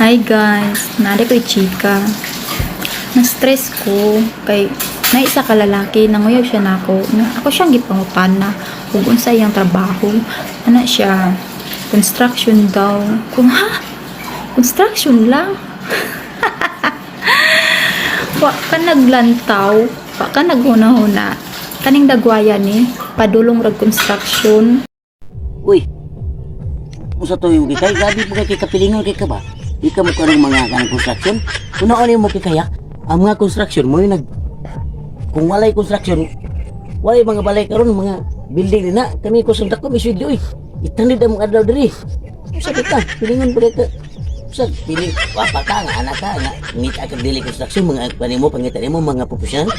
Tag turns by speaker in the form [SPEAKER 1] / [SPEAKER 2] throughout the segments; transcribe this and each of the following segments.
[SPEAKER 1] Hi guys, nari ko'y chika. Na-stress ko kay naisa ka lalaki, nanguyaw siya nako. Ako siyang gipangutan na kung unsa iyang trabaho. Ana siya, construction daw. Kung ha? Construction lang? Wa ka naglantaw, wa ka naghuna-huna. Kaning dagwaya ni, padulong rag construction.
[SPEAKER 2] Uy, kung sa tuyo kay gabi mo kay kapilingon kay ka ba? Di ka mo karong mga kanang construction. Kung ano mo kay kaya, ang mga construction mo nag kung walay construction, walay mga balay karon mga building na kami ko sundak ko misud oy. Itanid ang adlaw diri. Sa kita, pilingon ba ka? Sa piling papa ka nga anak ka nga ngit ka dili construction mga kanimo pangitan mo mga professional.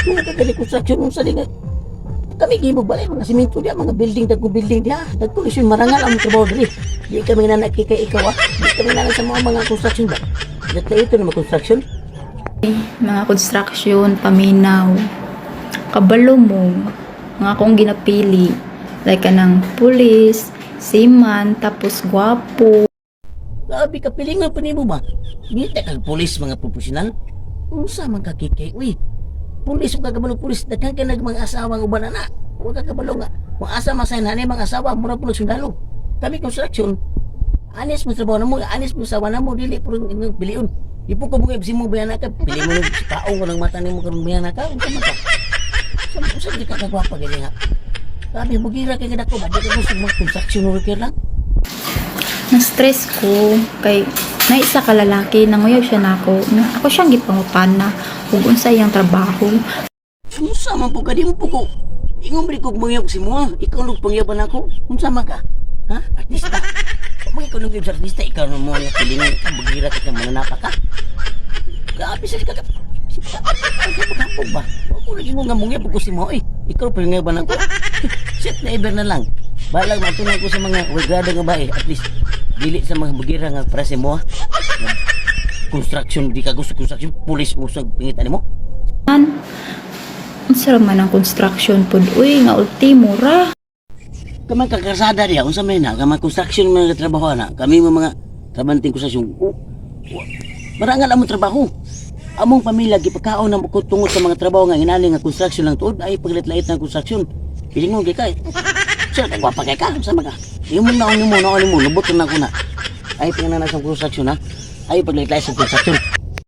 [SPEAKER 2] Mga ka construction mo sa linga. Kami gibog balay mga simento dia mga building dagko building dia dagko isyon marangal ang trabaho diri di kami na nakikay ikaw di kami na sa mga construction ba dito ito na construction
[SPEAKER 1] Mga construction, paminaw. Kabalo mo, mga akong ginapili. Like kanang pulis, seaman, tapos gwapo.
[SPEAKER 2] grabe ka pilingan pa nimo ba di kag pulis mga professional unsa man ka kikay uy pulis ug kagabalo pulis daghan ka nag mga asawang uban na wa ka kabalo nga kung asa masay na mga asawa mura pulos sundalo kami construction anis mo trabaho na mo anis mo sawa na mo dili puro inyong bilion ipo ko mga mo bayan ka pili mo ng taong ko ng mata nimo karon bayan ka unsa man ka sa di ka kagwapa gani nga grabe bugira kay kadako ba di ka gusto mag construction worker lang
[SPEAKER 1] Na-stress ko kay naisa ka lalaki, nanguyaw siya nako. Ako siyang gipangutan na kung unsa iyang trabaho.
[SPEAKER 2] unsa man po ka di mo po ko ingon bali kog mangyog si mo ikaw lug pangyaban ako unsa man ka ha artista mo ikaw lug artista ikaw na mo nga pilingan ka bugira ka mananapa ka grabe sa ka pagkapag ba ako lagi mo nga mungyab ko si mo ikaw pangyaban ako shit na iber na lang balag matunan ko sa mga wigada nga bae at least dili sa mga bugira nga para sa mo construction di ka gusto construction pulis mo sa pingitan mo
[SPEAKER 1] Unsa man ang construction pod? Uy, nga ultimo ra.
[SPEAKER 2] Kamang kakasada diya, unsa may na, kamang construction mga trabaho na, kami mga trabanting construction. Marangal among trabaho. Among pamilya gipakaon na ko tungod sa mga trabaho nga inali nga construction lang tuod ay paglit-lait ng construction. Pilingon kay kay. Sir, kagwapa kay ka, unsa man ka? Imo naon mo, lubot na ko na. Ay pinana sa construction ha. Ay paglit-lait sa construction.